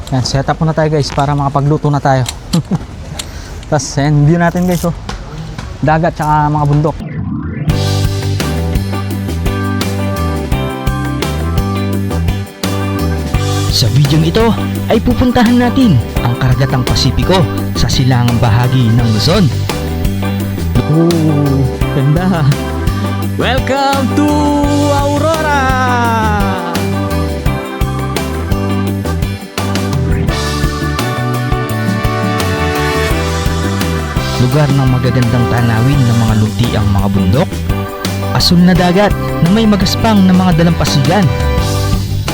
Yan, set up muna tayo guys para makapagluto na tayo. Tapos yan, view natin guys, oh. Dagat tsaka mga bundok. Sa videong ito ay pupuntahan natin ang karagatang Pasipiko sa silangang bahagi ng Luzon. Ooh, ganda. Welcome to Aurora! Lugar ng magagandang tanawin ng mga luntiang mga bundok, asul na dagat na may magaspang na mga dalampasigan.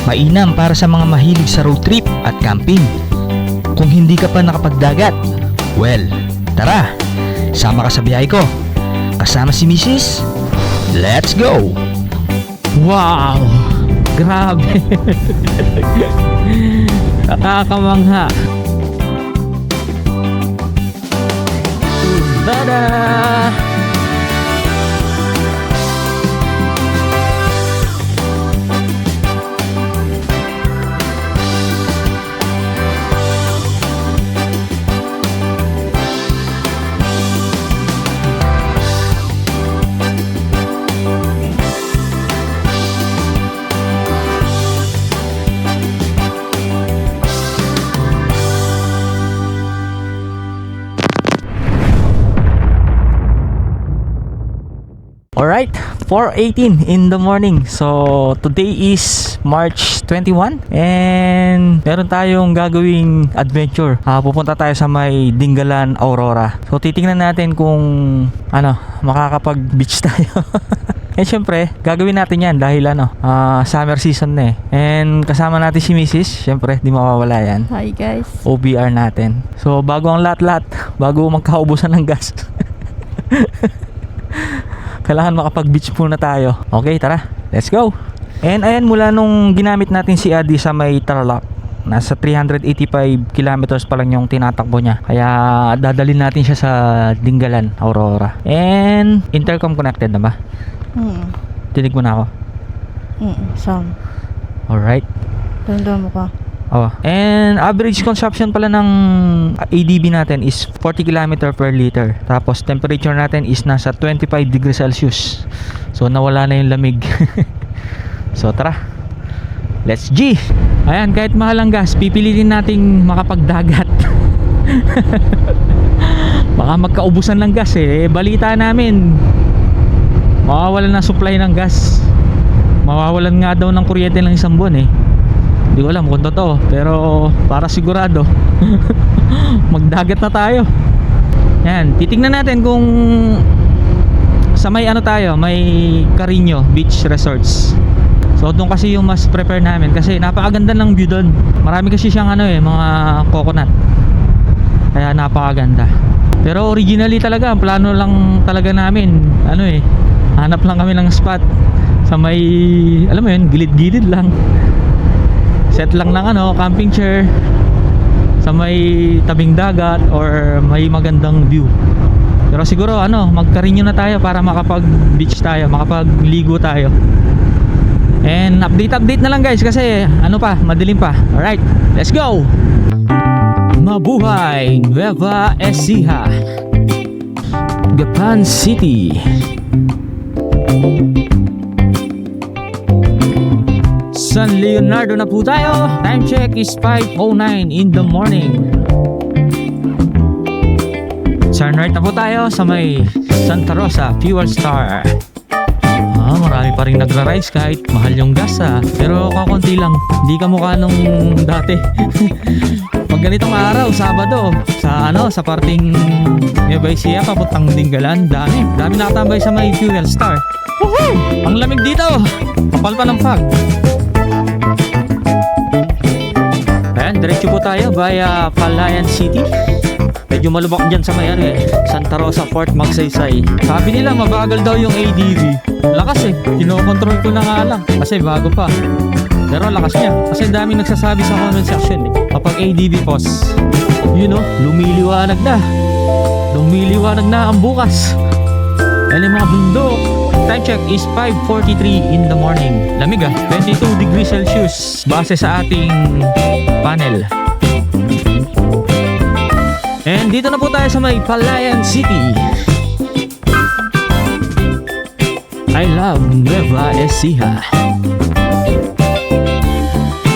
Mainam para sa mga mahilig sa road trip at camping. Kung hindi ka pa nakapagdagat, well, tara, sama ka sa biyahe ko. Kasama si Mrs. Let's go! Wow! Grabe! Nakakamangha! Tada! Alright, 4:18 in the morning. So today is March 21 and meron tayong gagawing adventure. Pupunta tayo sa may Dingalan, Aurora. So titingnan natin kung makakapag beach tayo. And syempre, gagawin natin yan dahil summer season na eh. And kasama natin si Mrs. Syempre, di mawawala yan. Hi guys. OBR natin. So bago ang lahat-lahat, bago magkaubusan ng gas. Kailangan makapag-beach muna tayo. Okay, tara. Let's go. And ayan, mula nung ginamit natin si Adi sa may Tarlac, nasa 385 kilometers pa lang yung tinatakbo niya. Kaya dadalhin natin siya sa Dingalan, Aurora. And intercom connected na ba? Tinig mo na ako? Some. Alright. Tanda mo ka. Oh. And average consumption pala ng ADB natin is 40 km per liter. Tapos temperature natin is nasa 25 degrees Celsius. So nawala na yung lamig. So tara, let's G! Ayan, kahit mahal ang gas, pipilitin nating makapagdagat. Baka magkaubusan ng gas eh. Balita namin, mawawalan na supply ng gas. Mawawalan nga daw ng kuryente ng isang buwan eh. Hindi ko alam kung totoo, pero para sigurado magdagat na tayo. Yan, titingnan natin kung sa may may Carino Beach Resorts. So doon kasi yung mas prepare namin kasi napakaganda ng view doon. Marami kasi siyang mga coconut. Kaya napakaganda. Pero originally talaga, ang plano lang talaga namin hanap lang kami ng spot sa may gilid-gilid lang. Set lang ng camping chair sa may tabing dagat or may magandang view. Pero siguro magkarinyo na tayo para makapag-beach tayo, makapagligo tayo. And update na lang guys kasi madilim pa. Alright, let's go! Mabuhay Nueva Ecija, Gapan City. San Leonardo na po tayo. Time check is 5:09 in the morning. Sunrise na po tayo sa may Santa Rosa Fuel Star. Marami pa rin nagra-rides kahit mahal yung gas pero kakunti lang. Hindi kamukha nung dati. Pag ganitong araw, Sabado, sa parting Nueva Ecija papuntang Dingalan, dami nakatambay sa may Fuel Star. Woohoo! Ang lamig dito. Kapal pa ng fog. Ayan, diretso po tayo via Palayan City. Medyo malubak dyan sa may Santa Rosa Fort Magsaysay. Sabi nila mabagal daw yung ADB. Lakas kinokontrol ko na nga lang kasi bago pa. Pero lakas niya kasi daming nagsasabi sa comment section kapag ADB pause, lumiliwanag na ang bukas. Ayan yung mga bundok. Time check is 5:43 in the morning. Lamig 22 degrees Celsius base sa ating panel. And dito na po tayo sa may Palayan City. I love Nueva Ecija.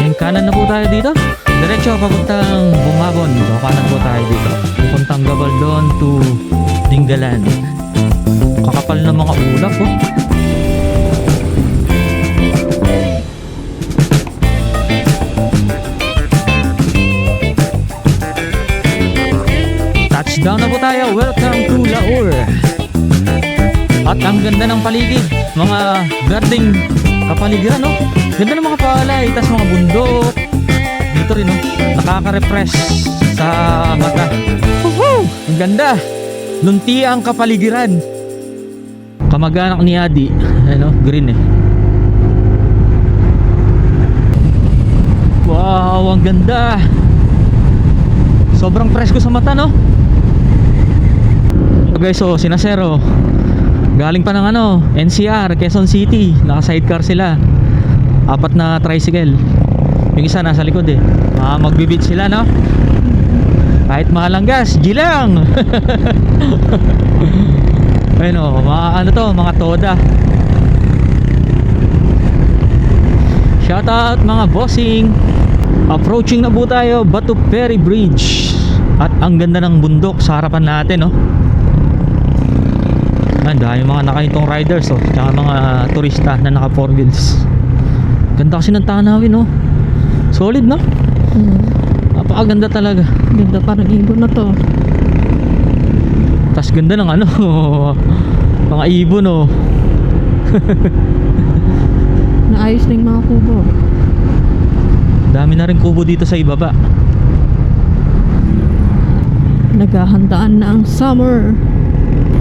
And kanan na po tayo dito. Diretso papuntang Bungabon. So kanan po tayo dito. Papuntang Gabaldon to Dingalan. Kakapal na mga ulap po. Touchdown na po tayo. Welcome to Laur. At ang ganda ng paligid. Mga gardeng kapaligiran, no? Ganda ng mga palay, tas mga bundok. Dito rin, no? Nakaka-refresh sa mata. Woohoo! Ang ganda. Lunti ang kapaligiran. Kamag-anak ni Adi. Ano? Green eh. Wow, ang ganda. Sobrang presko sa mata, no? Okay, so sinasero. Galing pa ng NCR, Quezon City. Naka sidecar sila. 4 na tricycle. Yung isa nasa likod eh. Magbibid sila, no? Kahit mahal ang gas, G lang. Ayun o, mga toda. Shoutout mga bossing. Approaching na po tayo, Batu Ferry Bridge. At ang ganda ng bundok sa harapan natin, no? Dahil mga nakaitong riders, oh, tsaka mga turista na naka 4 wheels. Ganda kasi ng tanawin, no? Solid, no? Napakaganda talaga. Ganda, parang ibon na to. Tas ganda ng mga ibon, no? Naayos na yung mga kubo. Dami na rin kubo dito sa ibaba. Naghahandaan na ang summer.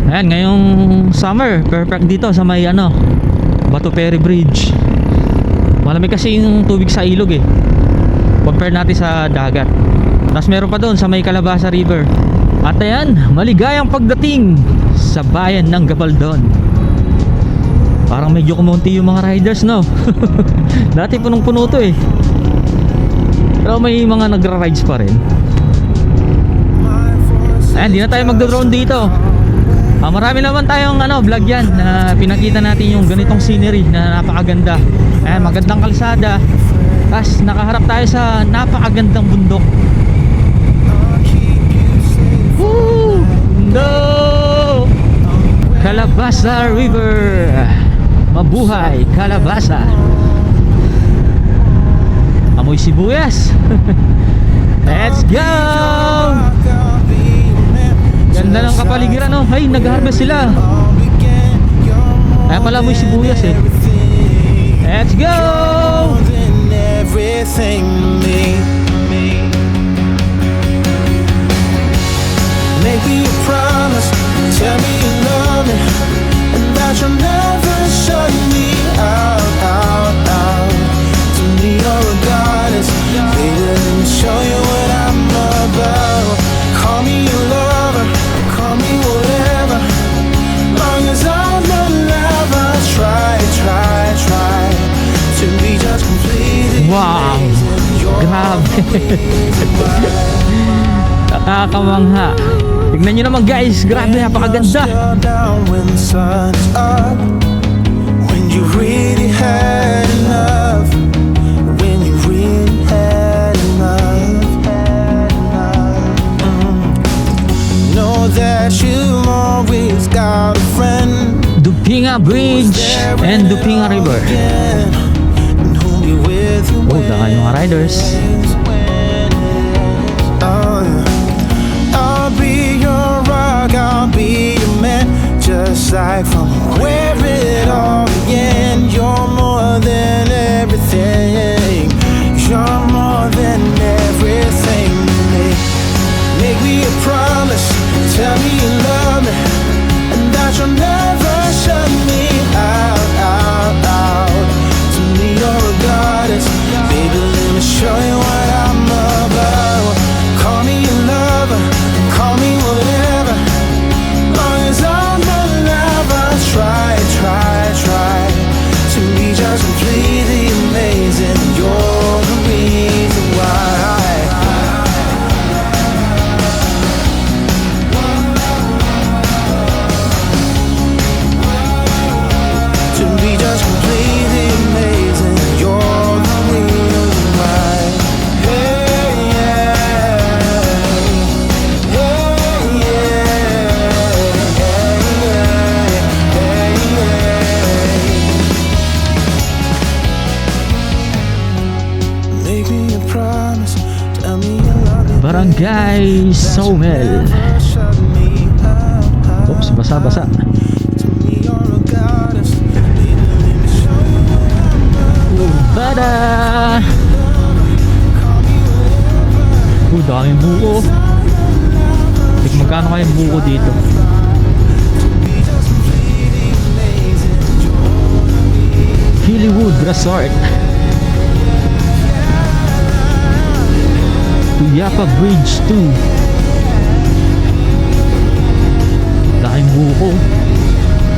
Ayan, ngayong summer, perfect dito sa may Batu Ferry Bridge. Malamig kasi yung tubig sa ilog eh. Compare natin sa dagat. Tapos meron pa doon sa may Calabasa River. At ayan, maligayang pagdating sa bayan ng Gabaldon. Parang medyo kumunti yung mga riders, no? Dati punong-puno to eh. Pero may mga nagra-rides pa rin. Ayan, di na tayo magdo-drone dito. Marami naman tayong vlog yan na pinakita natin yung ganitong scenery na napakaganda. Ayan, magandang kalsada. Tapos nakaharap tayo sa napakagandang bundok. Woo! No! Calabasa River. Mabuhay Calabasa. Amoy sibuyas. Let's go! Ganda ng kapaligiran, no? Ay, nag-harvest sila. Kaya pala amoy sibuyas eh. Let's go! Make me a promise, tell me you love me, and that you'll never shut me out. To me you're a goddess, baby, let me show you what I'm about. Call me your lover, call me whatever, long as I'm alive, I'll try to be just completely Wow! Grabe! Nakakamangha. Tignan nyo naman guys, grabe, napakaganda. When the sun's up, when you really had enough, when you really had enough. Know that you always got a friend. Dupinga Bridge and Dupinga River. Oh, dahil mga riders. I'll be your rock, I'll be your man, just like from where it all began. You're more than everything. You're more than everything to me. Make me a promise, tell me you love me, and that you'll never shut me out. To me you're a goddess, baby, let me show you what I'm about. Call me your lover, call me whatever, long as I'm alive, I'll try Barangay Somel. Shut me up. Oops, basa-basa. To me, you're a goddess. Bada! Daming buko. Magkano kayong buko dito? Hillywood Resort. Tuyapa Bridge 2. Daming buko.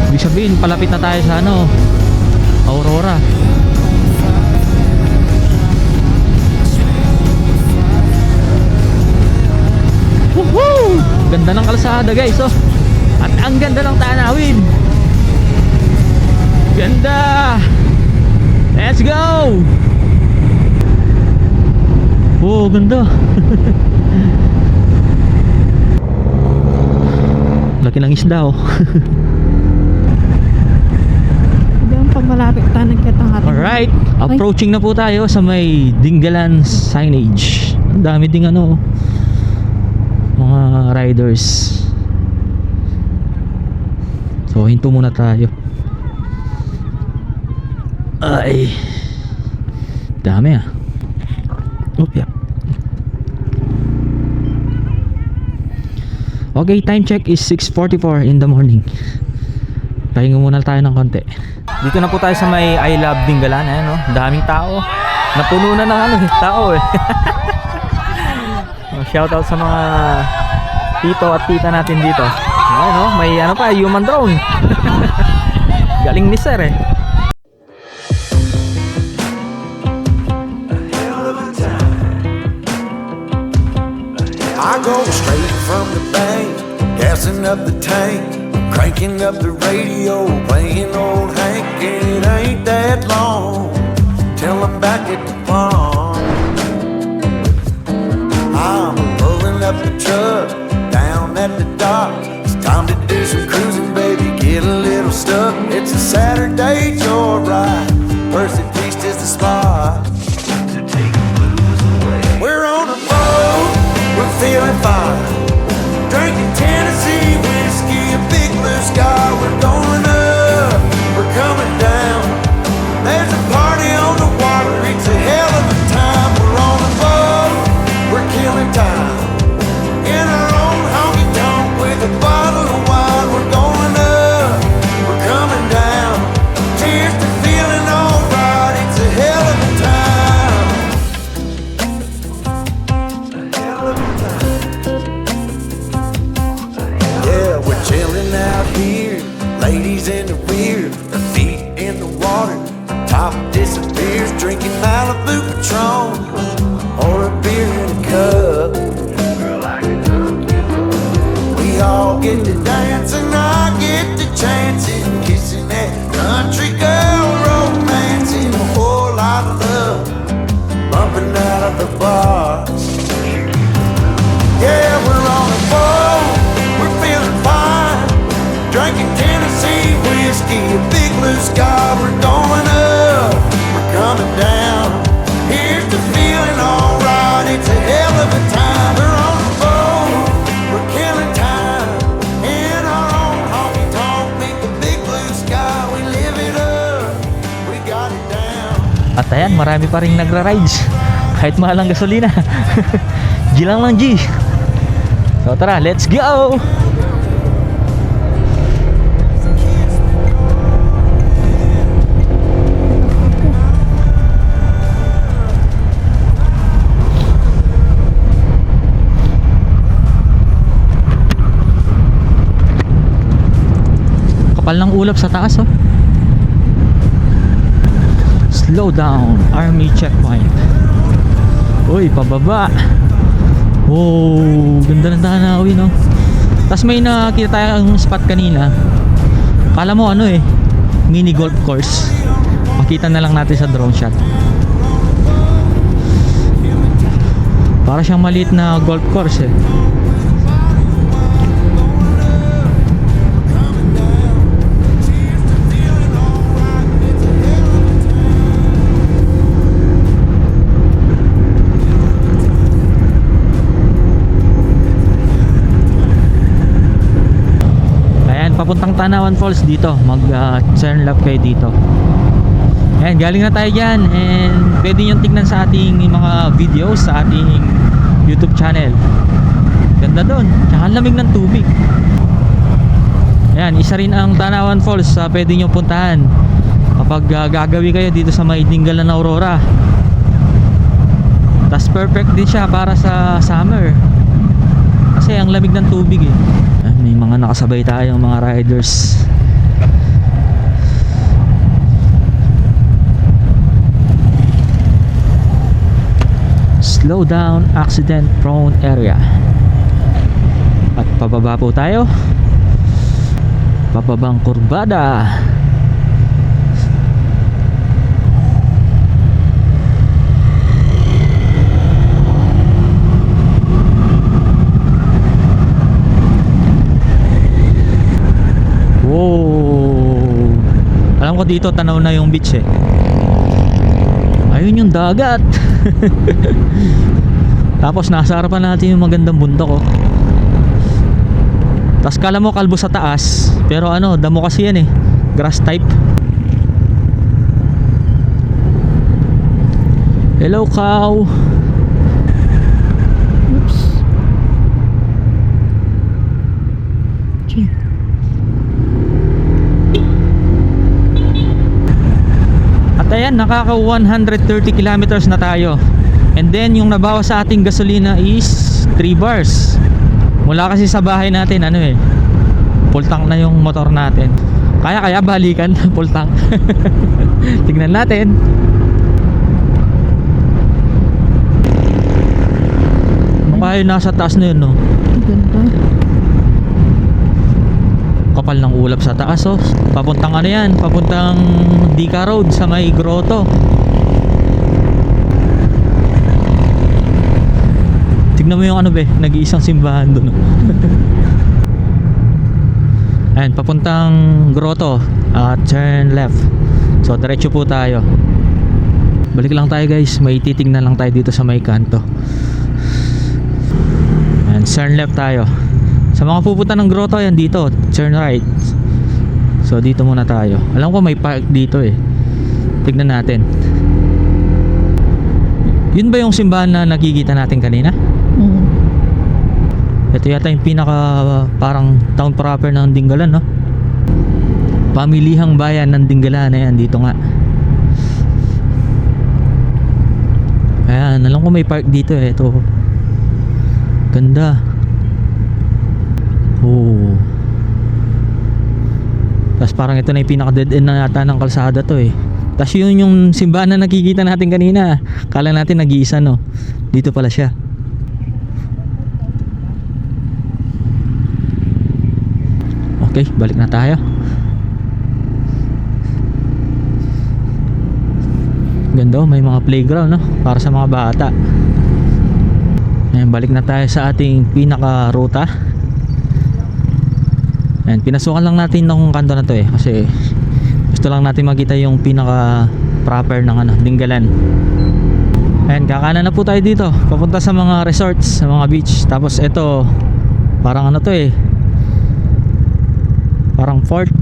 Ibig sabihin, palapit na tayo sa Aurora. Woohoo! Ganda ng kalsada guys, oh. At ang ganda ng tanawin. Ganda. Let's go. Oh, ganda. Laki ng isda, oh. Diyan pag malapit tayo nagkatang Alright, approaching na po tayo sa may Dingalan signage. Ang dami ding mga riders. So hinto muna tayo. Ay, dami yeah. Okay, time check is 6:44 in the morning. Pahinga muna tayo ng konti. Dito na po tayo sa may I Love Dingalan. Ayan, daming tao. Napuno na ng tao eh. Shoutout sa mga tito at tita natin dito. Ayun, may pa, human drone. Galing ni sir eh. I go straight from the bank, gassing up the tank, cranking up the radio, playing old Hank. It ain't that long till I'm back at the farm. I'm pulling up the truck down at the dock. It's time to do some cruising, baby, get a little stuck. It's a Saturday joyride, Percy Feast is the spot. We're on a boat, we're feeling fine, drinking Tennessee whiskey, a big blue sky. We're going up, we're coming down. There's a party on the water, it's a hell of a time. We're on a boat, we're killing time, in our own honky tonk with a bottle of wine. We're going up, we're coming down. Cheers to feeling alright, it's a hell of a time. Yeah, we're chilling out here, ladies in the rear, their feet in the water, top disappears, drinking Malibu Patron or a beer in a cup. We all get to dance and I get to chancing, kissing that country girl, romancing, a whole lot of love, bumping out of the bar. Yeah, we're on a boat, we're feeling fine, drinking Tennessee whiskey, a big blue sky. We're going up, we're coming down. Here's the feeling alright, it's a hell of a time. We're on a boat, we're killing time, in our own honky tonk, meet the big blue sky. We live it up, we got it down. At ayan, marami pa rin nagra-rides kahit mahal ang gasolina. G lang G. So tara, let's go! Kapal ng ulap sa taas, oh. Slow down, army checkpoint. Uy, pababa. Oh, ganda ng tanawin, no? Tapos may nakita tayong spot kanina. Kala mo mini golf course. Makita na lang natin sa drone shot. Para siyang maliit na golf course eh. Tanawan Falls dito. Mag turn left kayo dito. Ayan, galing na tayo dyan. And pwede nyo tignan sa ating mga videos sa ating YouTube channel. Ganda doon. Tsaka ang lamig ng tubig. Ayan, isa rin ang Tanawan Falls pwede nyo puntahan kapag gagawi kayo dito sa may Dingalan na Aurora. Tas perfect din siya para sa summer kasi ang lamig ng tubig eh. Ayan, may mga nakasabay tayong mga riders. Slow down, accident prone area. At pababa po tayo. Pababang kurbada. Wow. Alam ko dito tanaw na yung beach eh. Ayun yung dagat. Tapos nasa harapan natin yung magandang bundok oh. Tas kala mo kalbo sa taas, pero ano, damo kasi yan eh, grass type. Hello cow. Oops. Gee. At ayan, nakaka 130 kilometers na tayo. And then yung nabawas sa ating gasolina is 3 bars. Mula kasi sa bahay natin ano eh, full tank na yung motor natin. Kaya balikan full tank. Tignan natin. Mukha yun nasa taas na yun no. Ganda. Kapal ng ulap sa taas oh. Papuntang ano yan, papuntang Dika Road sa may grotto. Tignan mo yung ano be, nag-iisang simbahan doon. Ayan, papuntang grotto. Turn left. So diretso po tayo. Balik lang tayo guys, may titignan lang tayo dito sa may kanto. Ayan, turn left tayo. Sa mga pupunta ng grotto, yan dito, turn right. So dito muna tayo. Alam ko may park dito eh. Tignan natin. Yun ba yung simbahan na nakikita natin kanina? Ito yata yung pinaka parang town proper ng Dingalan no? Pamilihang bayan ng Dingalan. Ayan, dito nga. Ayan, alam ko may park dito eh. Ito ganda. Oh. Tapos parang ito na yung pinaka dead end na yata ng kalsada to eh. Tapos yun yung simbahan na nakikita natin kanina. Kala natin nag-iisa no. Dito pala siya. Okay, balik na tayo. Ganda oh, may mga playground no, para sa mga bata. Ayan, balik na tayo sa ating pinaka ruta. Ayan, pinasukan lang natin ng kanto na to eh, kasi gusto lang natin makita yung pinaka proper ng ano, Dingalan. Ayan, kakanan na po tayo dito, papunta sa mga resorts, sa mga beach. Tapos ito, parang ano to eh, parang fort.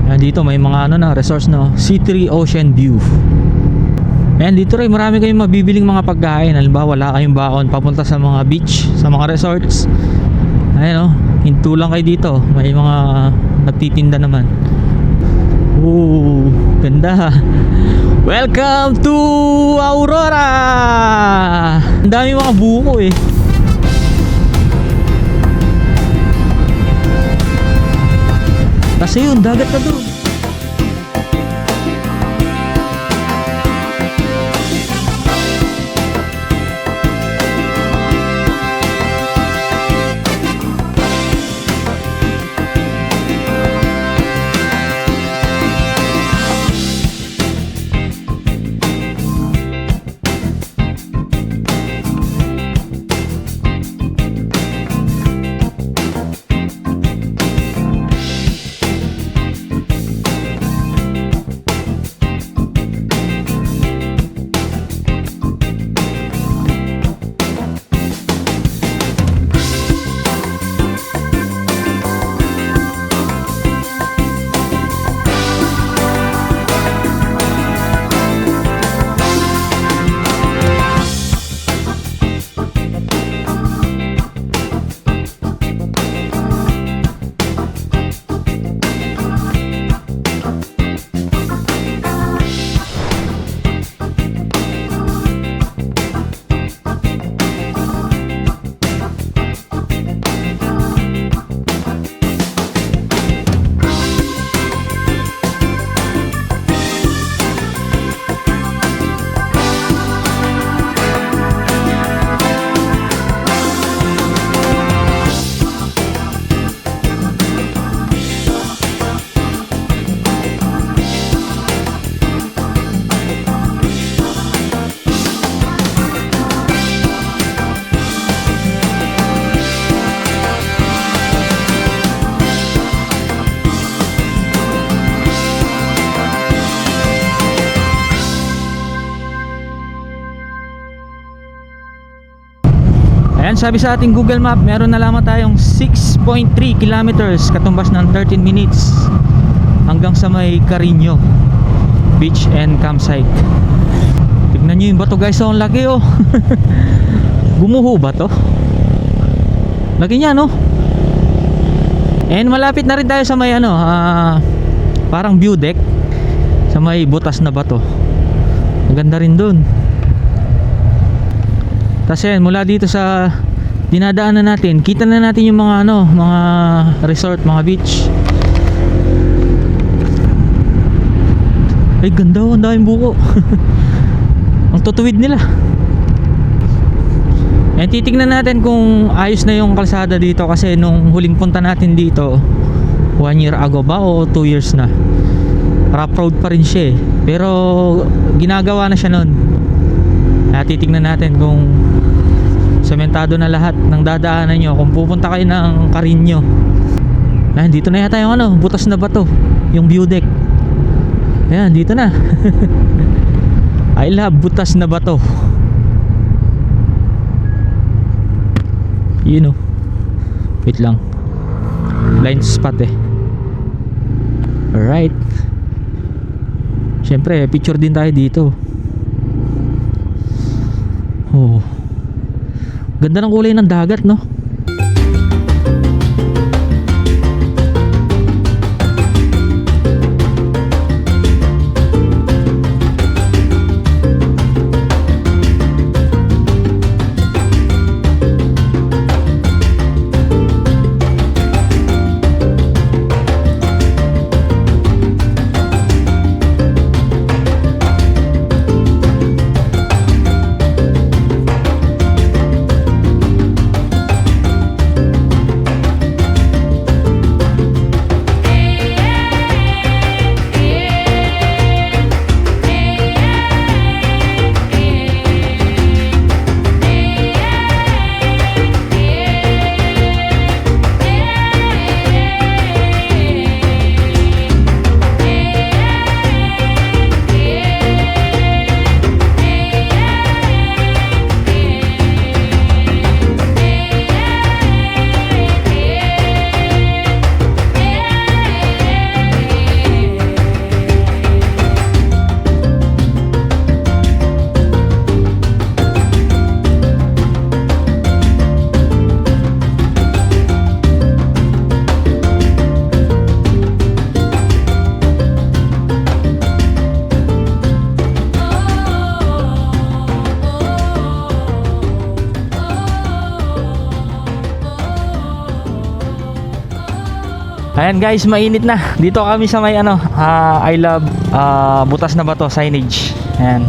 Ayan, dito may mga ano na resorts no, C3 Ocean View. Ayan, dito rin marami kayong mabibiling mga pagkain. Halimbawa wala kayong baon papunta sa mga beach, sa mga resorts. Ayan o, hinto lang kayo dito, may mga nagtitinda naman. Ooh, ganda. Welcome to Aurora. Ang dami mga buko eh. Kasi yun, dagat na doon. Ayan, sabi sa ating Google Map, meron na lamang tayong 6.3 kilometers, katumbas ng 13 minutes hanggang sa may Carino Beach and Campsite. Tignan nyo yung bato guys, oh, ang laki oh. Gumuho ba to? Laki niya no? And malapit na rin tayo sa may ano, parang view deck sa may butas na bato. Maganda rin dun. Tapos yan, mula dito sa dinadaanan natin, kita na natin yung mga ano, mga resort, mga beach. Ay ganda oh, ang daming buko. Ang tutuwid nila. And titignan natin kung ayos na yung kalsada dito, kasi nung huling punta natin dito 1 year ago ba o 2 years na, rough road pa rin siya eh. Pero ginagawa na siya nun. Kaya titignan natin kung sementado na lahat ng dadaanan nyo kung pupunta kayo ng Carino. Ayan, dito na yata yung ano, butas na bato, yung view deck. Ayan, dito na. I love butas na bato. Yun o. Wait lang, blind spot eh. Alright. Siyempre picture din tayo dito. Oh, ganda ng kulay ng dagat no. Ayan guys, mainit na. Dito kami sa may ano, I love butas na bato signage. Ayan.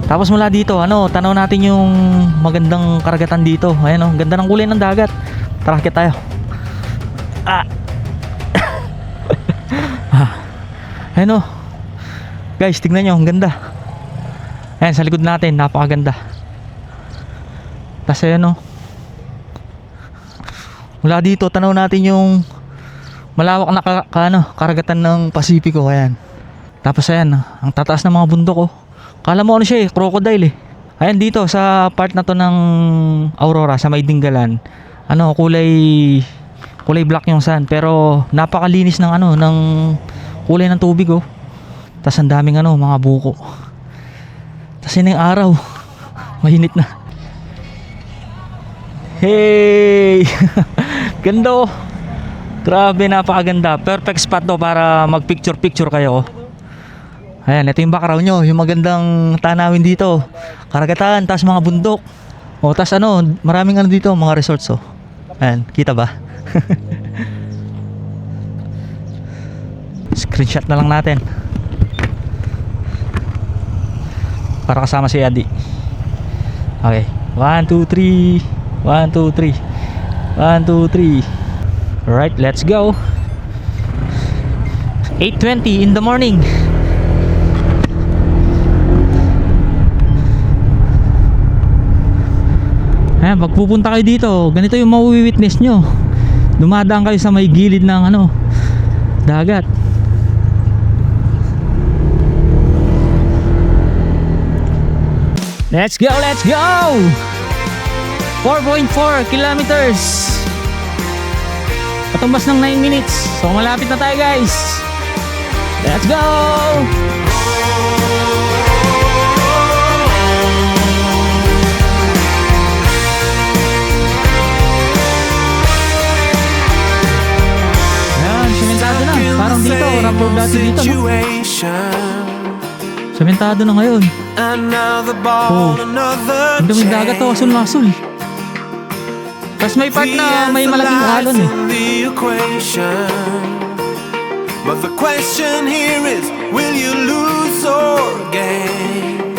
Tapos mula dito, ano, tanaw natin yung magandang karagatan dito. Ayan oh, ganda ng kulay ng dagat. Tara, akit tayo. Ayan oh. Guys, tignan nyo, ang ganda. Ayan, sa likod natin, napakaganda. Tapos ayan oh. Mula dito, tanaw natin yung malawak na karagatan ng Pasipiko. Ayan. Tapos ayan, ang tataas ng mga bundok oh. Kala mo ano siya eh, crocodile eh. Ayan dito sa part na to ng Aurora sa may Dingalan. Ano, kulay black yung sun, pero napakalinis ng ano, ng kulay ng tubig oh. Tapos ang daming ano, mga buko. Tapos yun yung araw. Mainit na. Hey! Ganda oh. Grabe, napakaganda. Perfect spot to para mag picture kayo oh. Ayan, ito yung background nyo, yung magandang tanawin dito. Karagatan, tas mga bundok. O, tas ano, maraming ano dito, mga resorts oh. Ayan, kita ba? Screenshot na lang natin para kasama si Adi. Okay, 1, 2, 3 1, 2, 3 1, 2, 3. Alright, let's go. 8:20 in the morning. Ayan, pag pupunta kayo dito, ganito yung mawi-witness nyo. Dumadaan kayo sa may gilid ng ano, dagat. Let's go, let's go! 4.4 kilometers. Patumbas ng 9 minutes. So malapit na tayo guys. Let's go! Ayan, sementado na. Parang dito, rubber dati dito, no? Sementado na ngayon. Oh, ang daming dagat to, asul na asul. Tapos may part na may malaking alon eh. But the question here is, will you lose or gain?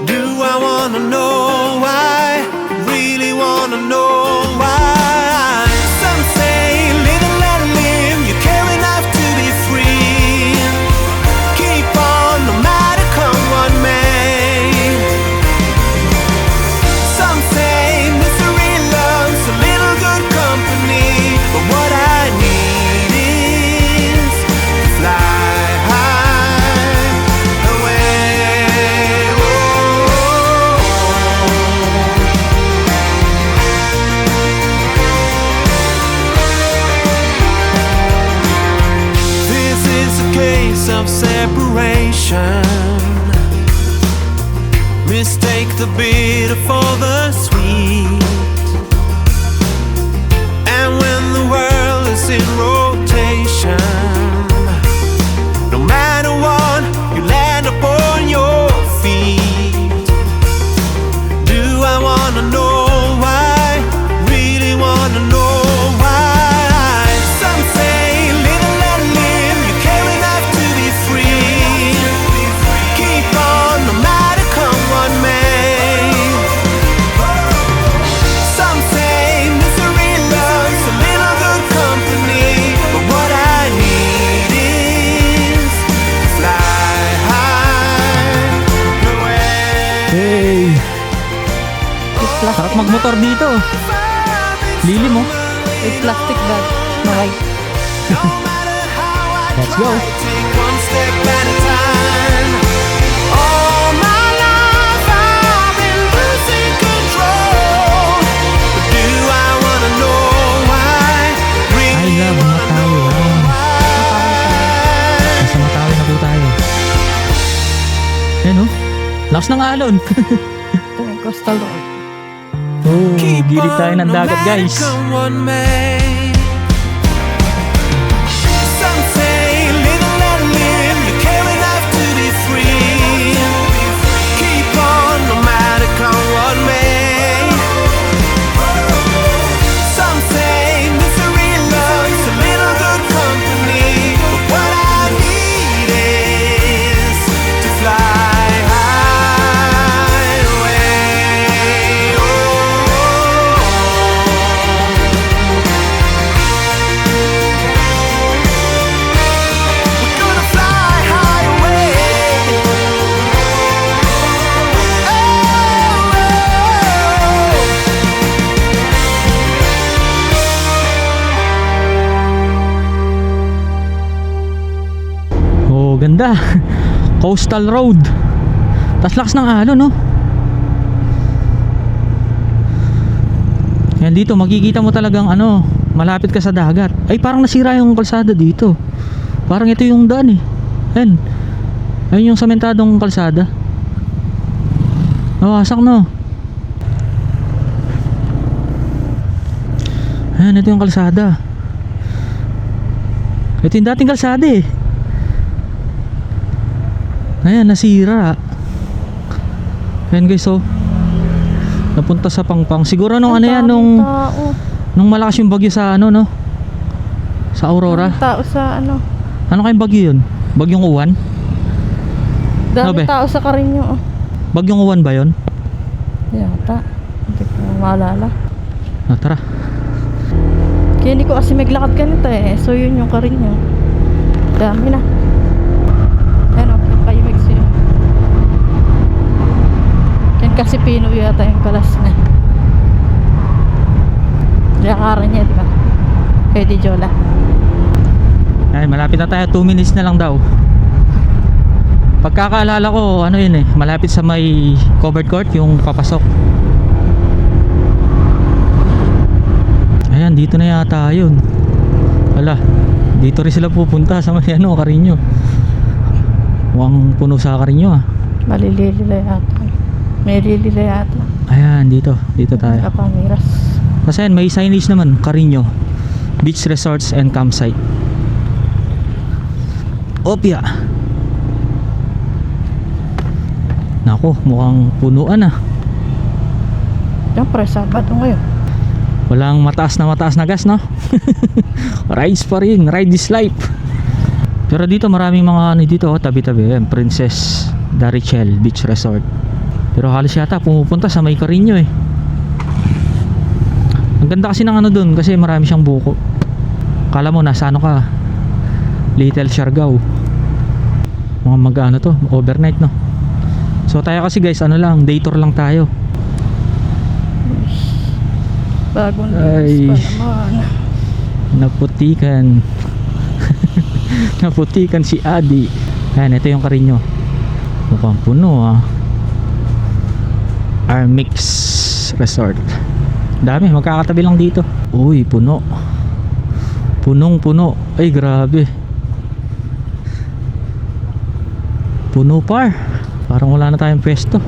Do I wanna know why? Really wanna know why? Some say live and let live, you care enough to be free. Keep on no matter come what may. Some say misery loves a little good company, but what I need is to fly high away. This is a case of separation. Mistake the bitter for the sweet. And when the world is in rotation, no matter what, you land upon your feet. Do I wanna know why? Really wanna know why? Some say live and let live, you care enough to be free. Keep on no matter come what may. Some say misery loves a little good company, but what I need is to fly high away. Hey! Sarap magmotor dito. Lilim mo. With plastic bag. Nakay. Let's go. Take one step at a time. All my life I've been losing control. But do I wanna know why? I love Matawi. Nasa Matawi na po tayo. Ayan oh. Lakas ng alon. Ito may coastal road. Oh, gilid tayo ng dagat guys. Come what may. Some say live and let live, you care enough to be free. Keep on no matter come what may. Some say misery loves a little good company, but what I need is to fly high away. We're gonna fly high away. Oh, ganda. Coastal road. Tas lakas ng alon no. Yan dito makikita mo talagang ano, malapit ka sa dagat. Ay parang nasira yung kalsada dito. Parang ito yung daan eh. Ayan. Ayun yung sementadong kalsada. Nawasak no. Ayan, ito yung kalsada. Ito yung dating kalsada eh. Ayan, nasira. Ayan guys oh. Napunta sa Pangpang. Siguro nung ano yan, nung malakas yung bagyo sa ano no. Sa Aurora. Daming tao sa ano. Ano kayong bagyo yun? Bagyong Uwan? Ano Dami ba? tao sa Carino. Bagyong Uwan ba yun? Yata. Hindi ko maalala. Ah, tara. Kaya hindi ko kasi maglakad ganito eh. So yun yung Carino. Dami na. Ayan o. Kayo mag-swim. Yan kasi Pino yata yung kalas na. Lakaran niya, di ba? Kaya di Jola. Ay, malapit na tayo. 2 minutes na lang daw. Pagkakaalala ko, ano yun eh, malapit sa may covered court, yung papasok. dito na yata yun. Hala, dito rin sila pupunta sa may ano, Carino. Mukhang puno sa Carino ah. Malilila yata. May lilila yata. Ayan, dito tayo. Kapamiras. Kasi yan, may signage naman, Carino Beach Resorts and Campsite. Opya. Nako, mukhang punuan ah. Siyempre, Sabado ngayon. Walang mataas na gas, no? Rides pa rin, ride this life. Pero dito maraming mga ano dito, oh, tabi-tabi. Ayan, Princess Daricel Beach Resort. Pero halos yata pumupunta sa may Carino eh. Ang ganda kasi ng ano dun, kasi marami siyang buko. Kala mo nasa ano ka, Little Siargao. Mga mag-ano to, overnight, no? So tayo kasi guys, ano lang, day tour lang tayo. Bagong Ay. linis pa naman. Naputikan. Naputikan si Adi. Ayan, ito yung Carino. Mukhang puno ah. Armix Resort. Dami, magkakatabi lang dito. Uy, puno. Punong puno. Ay, grabe. Puno par. Parang wala na tayong pwesto.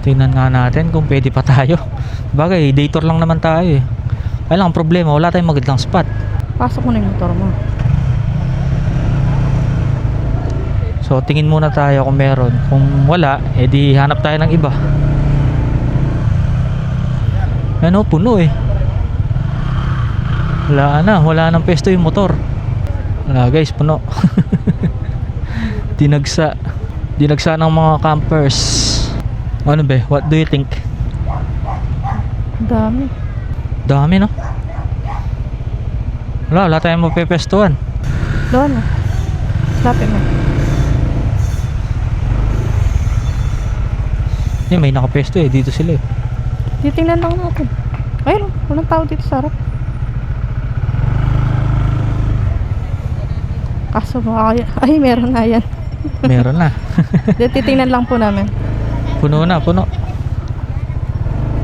Tingnan nga natin kung pwede pa tayo. Bagay, day tour lang naman tayo eh. Kaya lang, ang problema, wala tayong magandang spot. Pasok mo na yung motor mo. So tingin muna tayo kung meron. Kung wala, edi hanap tayo ng iba. Ano, puno eh. Wala nang pesto yung motor. Wala guys, puno. Dinagsa ng mga campers. Ano be, what do you think? Dami no? Wala tayong mapepestuhan. Doon mo. Lapit mo. May nakapesto eh, dito sila eh. Titingnan lang natin. Ayun, walang tao dito sa harap. Kaso baka ay meron na yan. Meron na. Titingnan lang po namin. Puno na, puno.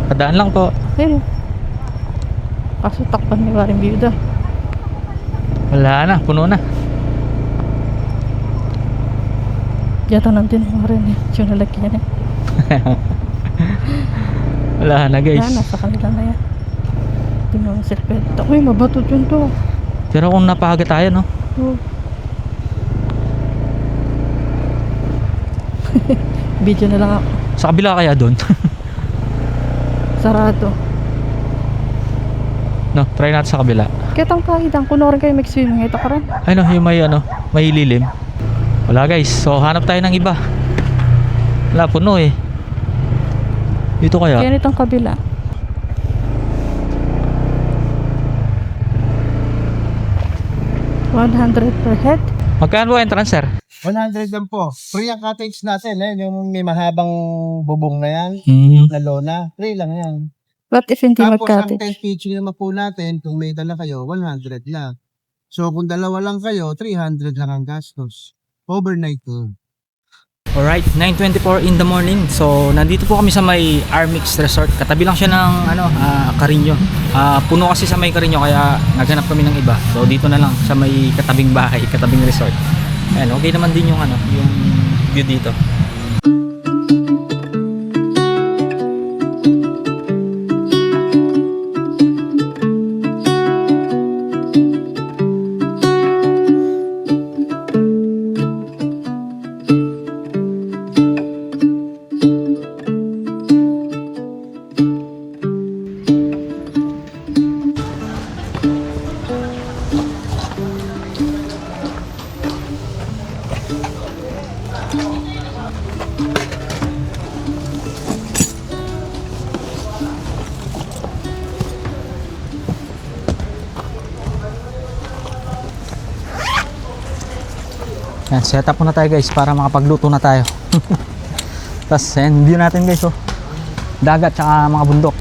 Padaan lang po. Ayun. Kaso takpan ni Waring Biyuda. Wala na, puno na. Yata nandun yung rin eh. Yung lalagyan eh. Wala na guys. Yan, nasa kanila na yan. Tingnan mo sila. Uy, mabatot yun to. Pero kung napahaga tayo no? Oh. Video na lang ako. Sa kabila kaya doon? Sarado. No, try natin sa kabila. Kitang kahidang. Kuno rin kayo mag-swimming. Ito ka rin. Ano, yung may lilim. Wala guys, so hanap tayo ng iba. Wala, puno eh. Dito kaya? Kaya nitong kabila. $100 per head. Magkano po entrance sir? 100 lang po. Free ang cottage natin, yung may mahabang bubong na yan, na lona. Free lang yan. What if hindi Tapos ang mag-cottage? tent pitching naman po natin, kung may dala kayo, 100 lang. So kung dalawa lang kayo, 300 lang ang gastos. Overnight to. Alright, 9:24 in the morning. So, nandito po kami sa may Armix Resort. Katabi lang siya ng Carino. Puno kasi sa may Carino kaya naghanap kami ng iba. So, dito na lang sa may katabing bahay, katabing resort. Ayan, okay naman din yung yung view dito. Yan, set up muna tayo guys para makapagluto na tayo. Tapos yan, view natin guys oh. Dagat tsaka mga bundok.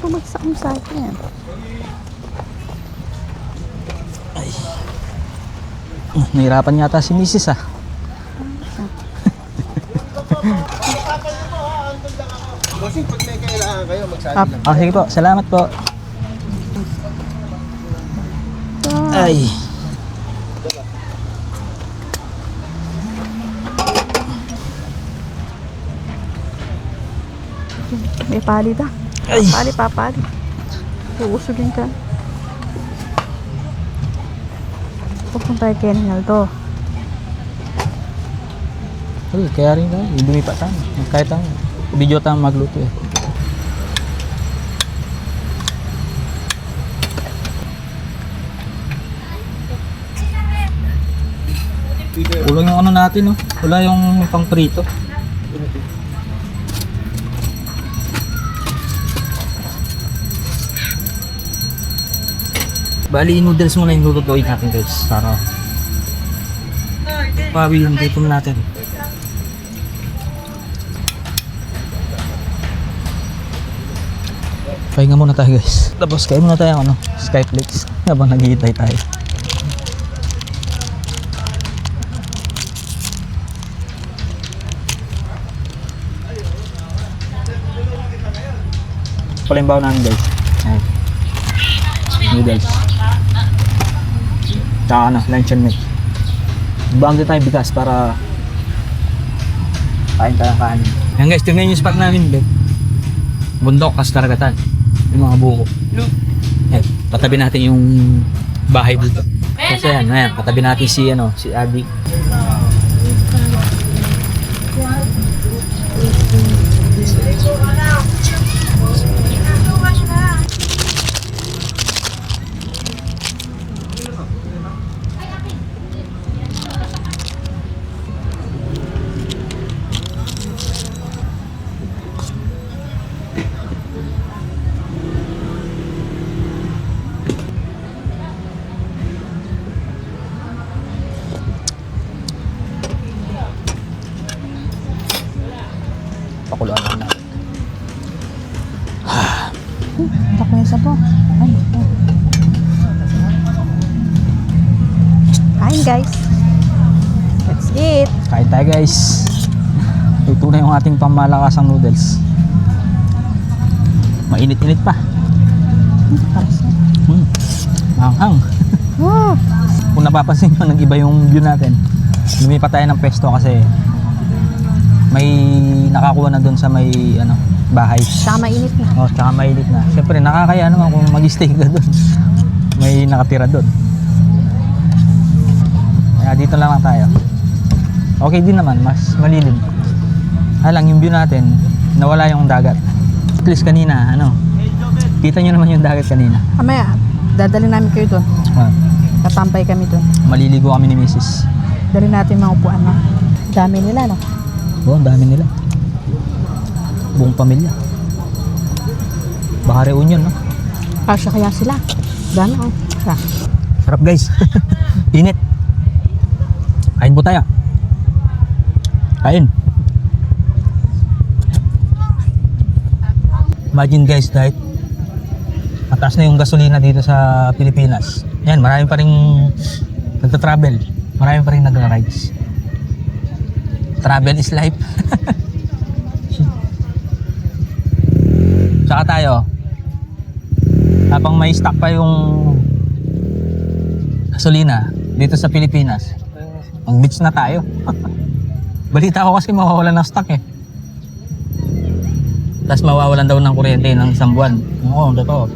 bumagsak mo sa akin. Nahirapan yata si Mrs. ah. Bossing, pag may kailangan kayo, magsabi lang. Ah, sige po. Salamat po. Ay. May pali da. Ay. Papali. Uusugin ka. Pupunta tayo kay Rinaldo. Ay, kaya rin tayo. Lumipat tayo. Kahit tayo. Video tayo magluto eh. Kulang yung ano natin, oh. Wala yung pang prito. Bali, noodles muna yung lulutuin natin, guys. Para pawi yung gutom natin. Pahinga muna tayo, guys. Tapos kain muna tayo ano, Skyflakes habang naghihintay tayo. Palimbaw namin, guys. Ayan. Noodles. Tsaka ano, luncheon meat. Bang din tayo bigas para kain tayo ng kanin. Yan guys, tingnan yung spot namin, babe. Bundok, kas karagatan. Yung mga buko. Yan, patabi natin yung bahay dito. Kasi yan, ayan, patabi natin si, ano, si Abby. Pakuluan lang natin. Ako yung sapo. Ay, ito. Kain guys. Let's eat. Kain tayo, guys. Ito na yung ating pamalakasang noodles. Mainit-init pa. Para sa. Maanghang. Wow. Kung napapansin nyo, nag-iba yung view natin. Lumipat tayo ng pesto kasi may nakakuha na doon sa may ano, bahay. Tsaka mainit na. Oh, tsaka mainit na. Siyempre, nakakaya naman kung mag-stay ka doon. May nakatira doon. Kaya dito lang tayo. Okay din naman, mas malilim. Lang yung view natin, nawala yung dagat. At least kanina, ano, kita nyo naman yung dagat kanina. Mamaya, dadali namin kayo doon. Ah, Tatampay kami doon. maliligo kami ni Mrs. Dali natin mga upuan na. Dami nila, no? Oh, ang dami nila. Buong pamilya. Baka reunion, no? Kasya kaya sila. Dami, oh. Siya. Sarap, guys. Init. Kain po tayo. Kain. Imagine, guys, kahit mataas na yung gasolina dito sa Pilipinas. Yan, marami pa rin nagta-travel. Marami pa rin nagra-rides. Travel is life. Tsaka tayo, habang may stock pa yung gasolina dito sa Pilipinas, mag-beach na tayo. Balita ko kasi mawawalan ng stock eh. Tapos mawawalan daw ng kuryente ng isang buwan. Oo, totoo.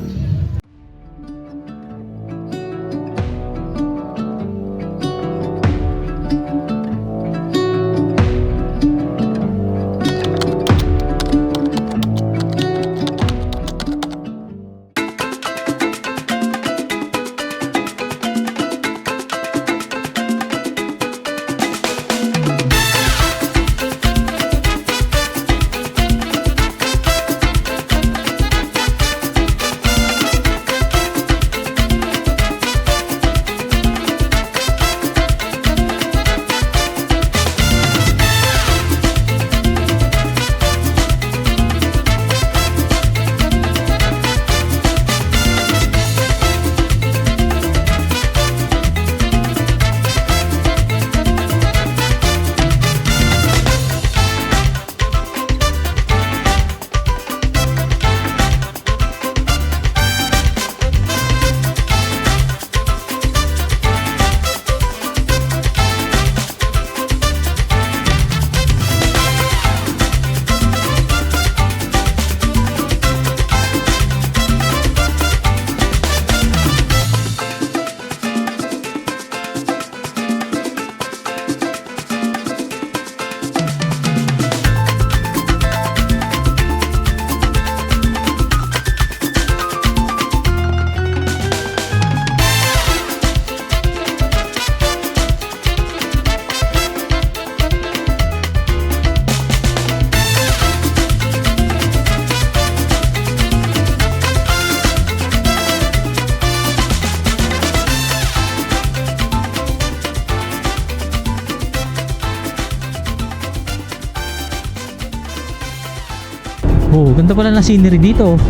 Oh, ganda pala ng scenery dito.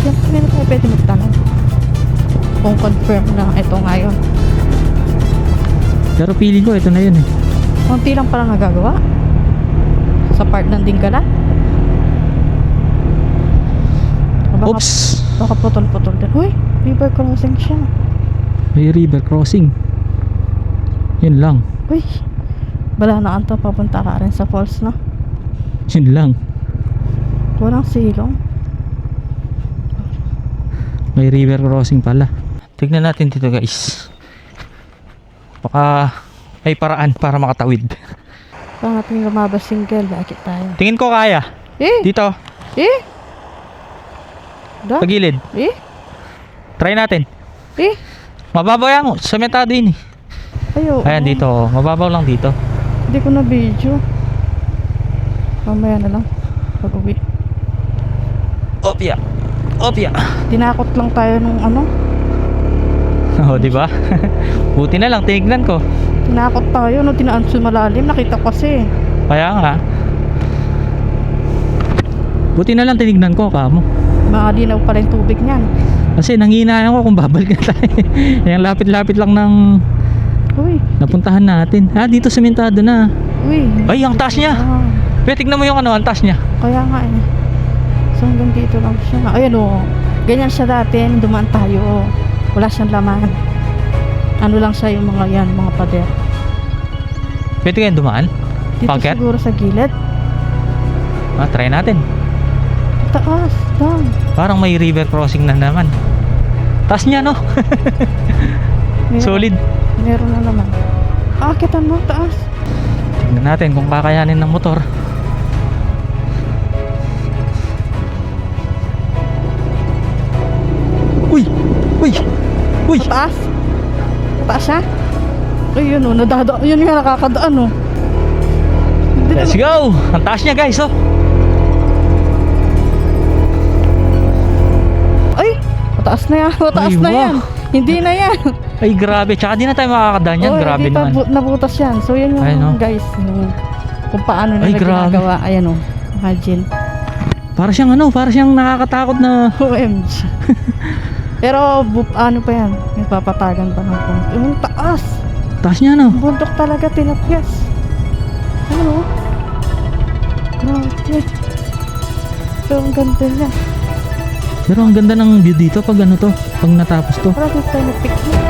Yan, kanina tayo pwede magtanong. Kung confirm na ito ngayon. Pero feeling ko ito na yun eh. Kunti lang pala nagagawa. Sa part ng Dingalan. Baka, Oops! baka putol-putol din. Uy, river crossing siya. May river crossing. Yun lang. Uy, bala na anta papunta ka rin sa falls, no? Yun lang. Walang silong. May river crossing pala. Tignan natin dito guys. Baka may paraan para makatawid. Parang natin lumabas single, bakit tayo? Tingin ko kaya. Dito. Da? Sa gilid. Try natin. Mababaw yan. Sementado yun eh. Ayo. Ayan dito. Mababaw lang dito. Hindi ko na video. Mamaya na lang. Pag-uwi. Opya. Opya. Tinakot lang tayo nung ano. Oh, di ba? Buti na lang tinignan ko. Tinakot tayo no, tinaan sa malalim. Nakita ko kasi. Kaya nga. Buti na lang tinignan ko kamo. Malinaw pala yung tubig niyan. Kasi nanghinayan ko kung babalik na tayo. Yung lapit-lapit lang ng Uy. napuntahan natin. Dito sementado na. Uy. Ay, ang taas niya. Pero tignan mo yung ano, ang taas niya. Kaya nga eh. So hanggang dito lang siya. Ayan o. Ganyan siya dati. Nung dumaan tayo. Wala siyang laman. Ano lang siya yung mga yan, mga pader. Pwede kayo dumaan? Dito Pangkat? siguro sa gilid. Try natin. Taas, down. Parang may river crossing na naman. Taas niya, no? Solid. Meron na naman. Akitan mo, taas. Tignan natin kung kakayanin ng motor. Uy! Uy! Uy! Taas. Taas ha? Ay, yun o. Yun nga nakakadaan o. Let's go! Ang taas niya guys, oh! Ay! Mataas na yan. Mataas Ay, na wow. yan. Hindi na yan. Ay grabe, tsaka di na tayo makakadaan yan. Oo, Grabe hindi pa naman. nabutas yan. So yan yung Ayun, no? guys. Yung, kung paano Ay, nila grabe. ginagawa. Ayan o. Imagine. Para siyang ano, para siyang nakakatakot na. OMG. Pero ano pa yan? May papatagan pa ng punto. Yung taas. Taas niya, no? Bundok talaga tinapyas. Ano? Grabe. Pero ang ganda niya. Pero ang ganda ng view dito pag ano to, pag natapos to. Parang dito tayo nag-picnic.